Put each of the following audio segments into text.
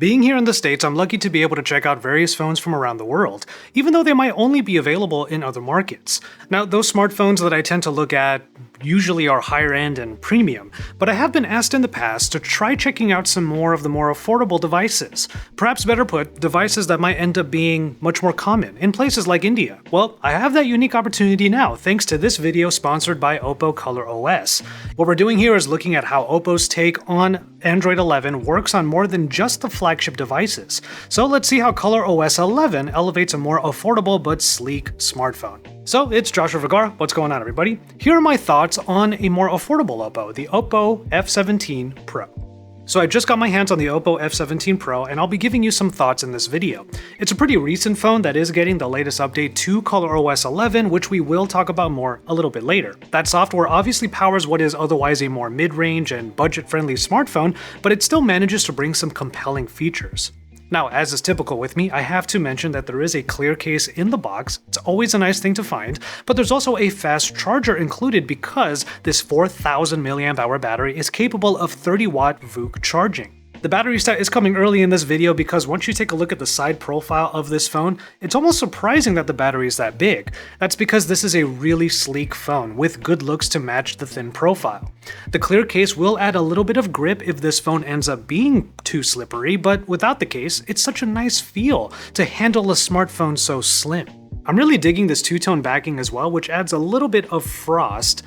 Being here in the States, I'm lucky to be able to check out various phones from around the world, even though they might only be available in other markets. Now, those smartphones that I tend to look at usually are higher end and premium, but I have been asked in the past to try checking out some more of the more affordable devices. Perhaps better put, devices that might end up being much more common in places like India. Well, I have that unique opportunity now thanks to this video sponsored by OPPO ColorOS. What we're doing here is looking at how OPPO's take on Android 11 works on more than just the flagship devices. So let's see how ColorOS 11 elevates a more affordable but sleek smartphone. So it's Joshua Vergara. What's going on, everybody? Here are my thoughts on a more affordable OPPO, the OPPO F17 Pro. So I just got my hands on the OPPO F17 Pro, and I'll be giving you some thoughts in this video. It's a pretty recent phone that is getting the latest update to ColorOS 11, which we will talk about more a little bit later. That software obviously powers what is otherwise a more mid-range and budget-friendly smartphone, but it still manages to bring some compelling features. Now, as is typical with me, I have to mention that there is a clear case in the box. It's always a nice thing to find, but there's also a fast charger included because this 4,000 mAh battery is capable of 30-watt VOOC charging. The battery set is coming early in this video because once you take a look at the side profile of this phone, it's almost surprising that the battery is that big. That's because this is a really sleek phone with good looks to match the thin profile. The clear case will add a little bit of grip if this phone ends up being too slippery, but without the case, it's such a nice feel to handle a smartphone so slim. I'm really digging this two-tone backing as well, which adds a little bit of frost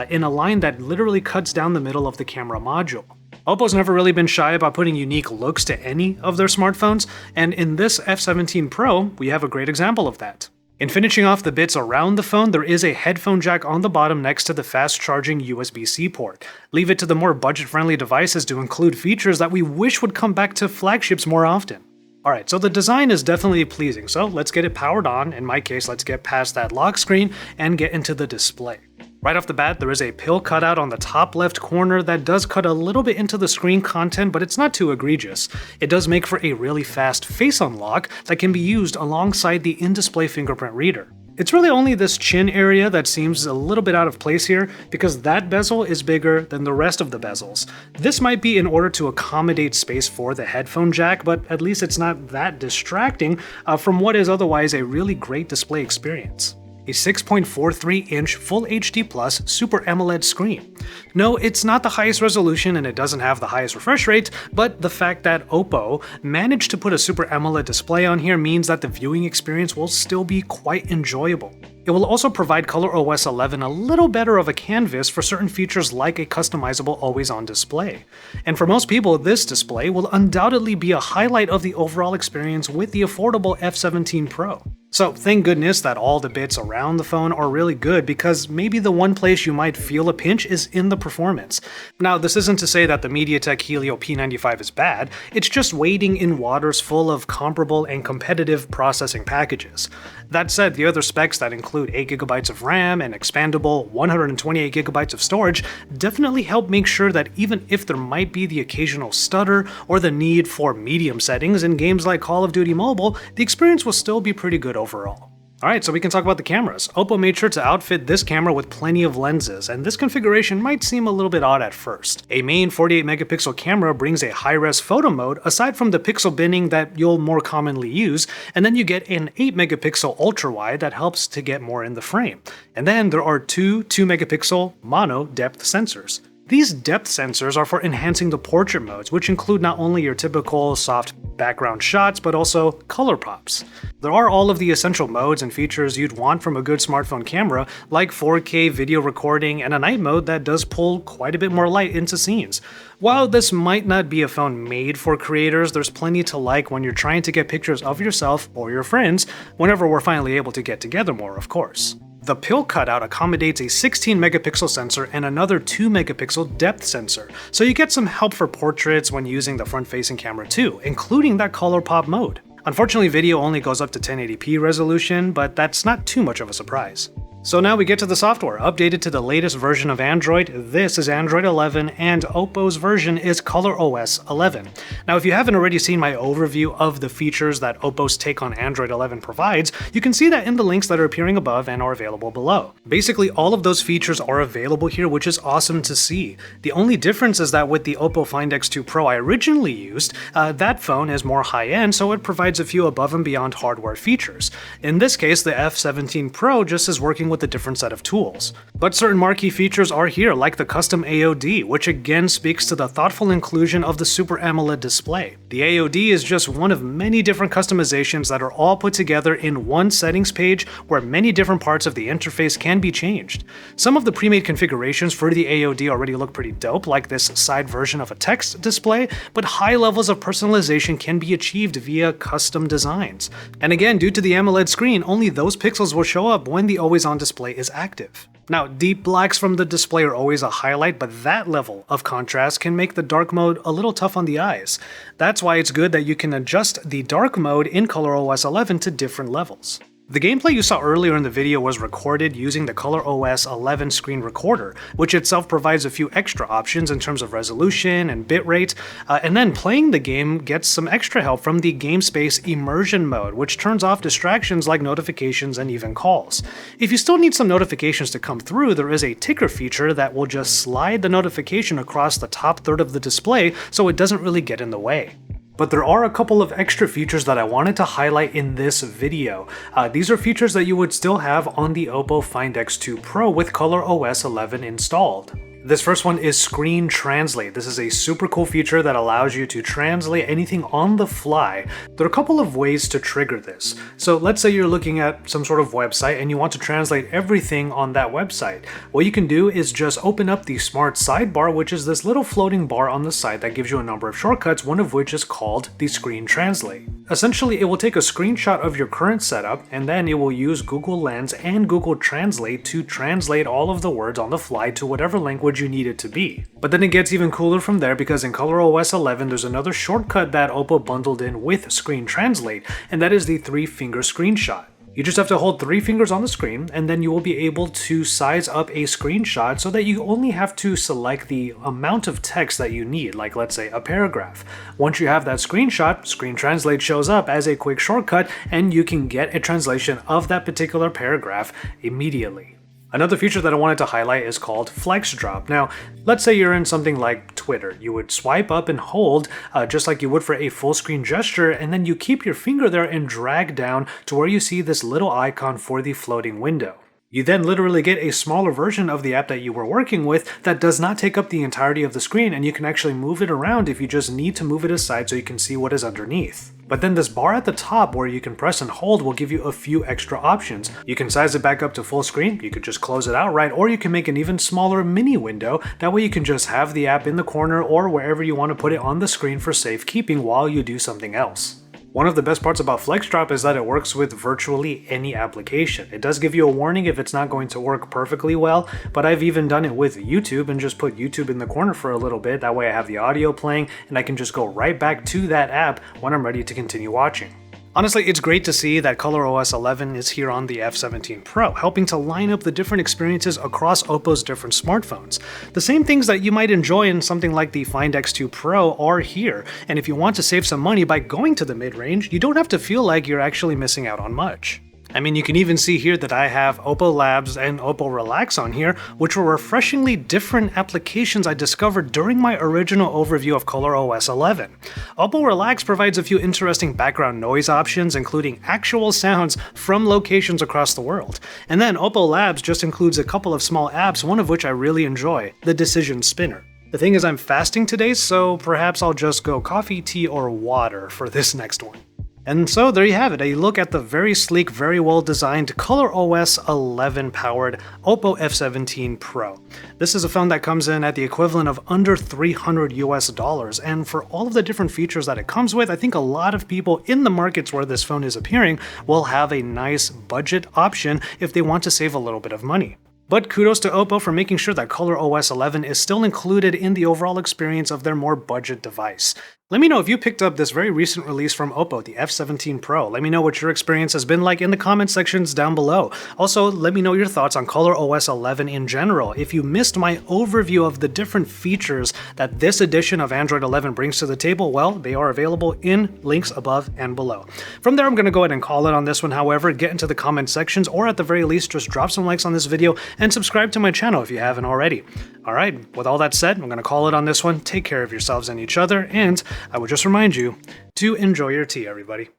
in a line that literally cuts down the middle of the camera module. OPPO's never really been shy about putting unique looks to any of their smartphones, and in this F17 Pro, we have a great example of that. In finishing off the bits around the phone, there is a headphone jack on the bottom next to the fast-charging USB-C port. Leave it to the more budget-friendly devices to include features that we wish would come back to flagships more often. Alright, so the design is definitely pleasing, so let's get it powered on. In my case, let's get past that lock screen and get into the display. Right off the bat, there is a pill cutout on the top left corner that does cut a little bit into the screen content, but it's not too egregious. It does make for a really fast face unlock that can be used alongside the in-display fingerprint reader. It's really only this chin area that seems a little bit out of place here because that bezel is bigger than the rest of the bezels. This might be in order to accommodate space for the headphone jack, but at least it's not that distracting from what is otherwise a really great display experience. A 6.43-inch Full HD Plus Super AMOLED screen. No, it's not the highest resolution and it doesn't have the highest refresh rate, but the fact that OPPO managed to put a Super AMOLED display on here means that the viewing experience will still be quite enjoyable. It will also provide ColorOS 11 a little better of a canvas for certain features like a customizable always-on display. And for most people, this display will undoubtedly be a highlight of the overall experience with the affordable F17 Pro. So thank goodness that all the bits around the phone are really good because maybe the one place you might feel a pinch is in the performance. Now, this isn't to say that the MediaTek Helio P95 is bad, it's just wading in waters full of comparable and competitive processing packages. That said, the other specs that include 8GB of RAM and expandable 128GB of storage definitely help make sure that even if there might be the occasional stutter or the need for medium settings in games like Call of Duty Mobile, the experience will still be pretty good overall. Alright, so we can talk about the cameras. OPPO made sure to outfit this camera with plenty of lenses, and this configuration might seem a little bit odd at first. A main 48-megapixel camera brings a high-res photo mode aside from the pixel binning that you'll more commonly use, and then you get an 8-megapixel ultra-wide that helps to get more in the frame. And then there are two 2-megapixel mono depth sensors. These depth sensors are for enhancing the portrait modes, which include not only your typical soft background shots, but also color pops. There are all of the essential modes and features you'd want from a good smartphone camera, like 4K video recording and a night mode that does pull quite a bit more light into scenes. While this might not be a phone made for creators, there's plenty to like when you're trying to get pictures of yourself or your friends, whenever we're finally able to get together more, of course. The pill cutout accommodates a 16-megapixel sensor and another 2-megapixel depth sensor, so you get some help for portraits when using the front-facing camera too, including that color pop mode. Unfortunately, video only goes up to 1080p resolution, but that's not too much of a surprise. So now we get to the software, updated to the latest version of Android. This is Android 11, and OPPO's version is ColorOS 11. Now, if you haven't already seen my overview of the features that OPPO's take on Android 11 provides, you can see that in the links that are appearing above and are available below. Basically, all of those features are available here, which is awesome to see. The only difference is that with the OPPO Find X2 Pro I originally used, that phone is more high-end, so it provides a few above and beyond hardware features. In this case, the F17 Pro just is working with a different set of tools. But certain marquee features are here, like the custom AOD, which again speaks to the thoughtful inclusion of the Super AMOLED display. The AOD is just one of many different customizations that are all put together in one settings page where many different parts of the interface can be changed. Some of the pre-made configurations for the AOD already look pretty dope, like this side version of a text display, but high levels of personalization can be achieved via custom designs. And again, due to the AMOLED screen, only those pixels will show up when the always-on display is active. Now, deep blacks from the display are always a highlight, but that level of contrast can make the dark mode a little tough on the eyes. That's why it's good that you can adjust the dark mode in ColorOS 11 to different levels. The gameplay you saw earlier in the video was recorded using the ColorOS 11 screen recorder, which itself provides a few extra options in terms of resolution and bitrate, and then playing the game gets some extra help from the GameSpace immersion mode, which turns off distractions like notifications and even calls. If you still need some notifications to come through, there is a ticker feature that will just slide the notification across the top third of the display so it doesn't really get in the way. But there are a couple of extra features that I wanted to highlight in this video. These are features that you would still have on the OPPO Find X2 Pro with ColorOS 11 installed. This first one is Screen Translate. This is a super cool feature that allows you to translate anything on the fly. There are a couple of ways to trigger this. So let's say you're looking at some sort of website and you want to translate everything on that website. What you can do is just open up the Smart Sidebar, which is this little floating bar on the side that gives you a number of shortcuts, one of which is called the Screen Translate. Essentially, it will take a screenshot of your current setup, and then it will use Google Lens and Google Translate to translate all of the words on the fly to whatever language you need it to be. But then it gets even cooler from there, because in ColorOS 11 there's another shortcut that OPPO bundled in with Screen Translate, and that is the 3-finger screenshot. You just have to hold 3 fingers on the screen, and then you will be able to size up a screenshot so that you only have to select the amount of text that you need, like let's say a paragraph. Once you have that screenshot, Screen Translate shows up as a quick shortcut, and you can get a translation of that particular paragraph immediately. Another feature that I wanted to highlight is called Flex Drop. Now, let's say you're in something like Twitter. You would swipe up and hold, just like you would for a full screen gesture, and then you keep your finger there and drag down to where you see this little icon for the floating window. You then literally get a smaller version of the app that you were working with that does not take up the entirety of the screen, and you can actually move it around if you just need to move it aside so you can see what is underneath. But then this bar at the top where you can press and hold will give you a few extra options. You can size it back up to full screen, you could just close it outright, or you can make an even smaller mini window. That way you can just have the app in the corner or wherever you want to put it on the screen for safekeeping while you do something else. One of the best parts about Flex Drop is that it works with virtually any application. It does give you a warning if it's not going to work perfectly well, but I've even done it with YouTube and just put YouTube in the corner for a little bit. That way I have the audio playing and I can just go right back to that app when I'm ready to continue watching. Honestly, it's great to see that ColorOS 11 is here on the F17 Pro, helping to line up the different experiences across OPPO's different smartphones. The same things that you might enjoy in something like the Find X2 Pro are here, and if you want to save some money by going to the mid-range, you don't have to feel like you're actually missing out on much. I mean, you can even see here that I have OPPO Labs and OPPO Relax on here, which were refreshingly different applications I discovered during my original overview of ColorOS 11. OPPO Relax provides a few interesting background noise options, including actual sounds from locations across the world. And then OPPO Labs just includes a couple of small apps, one of which I really enjoy, the Decision Spinner. The thing is, I'm fasting today, so perhaps I'll just go coffee, tea, or water for this next one. And so there you have it, a look at the very sleek, very well designed ColorOS 11 powered OPPO F17 Pro. This is a phone that comes in at the equivalent of under $300 US, and for all of the different features that it comes with, I think a lot of people in the markets where this phone is appearing will have a nice budget option if they want to save a little bit of money. But kudos to OPPO for making sure that ColorOS 11 is still included in the overall experience of their more budget device. Let me know if you picked up this very recent release from OPPO, the F17 Pro. Let me know what your experience has been like in the comment sections down below. Also, let me know your thoughts on ColorOS 11 in general. If you missed my overview of the different features that this edition of Android 11 brings to the table, well, they are available in links above and below. From there, I'm going to go ahead and call it on this one. However, get into the comment sections, or at the very least, just drop some likes on this video and subscribe to my channel if you haven't already. All right, with all that said, I'm going to call it on this one. Take care of yourselves and each other, and I would just remind you to enjoy your tea, everybody.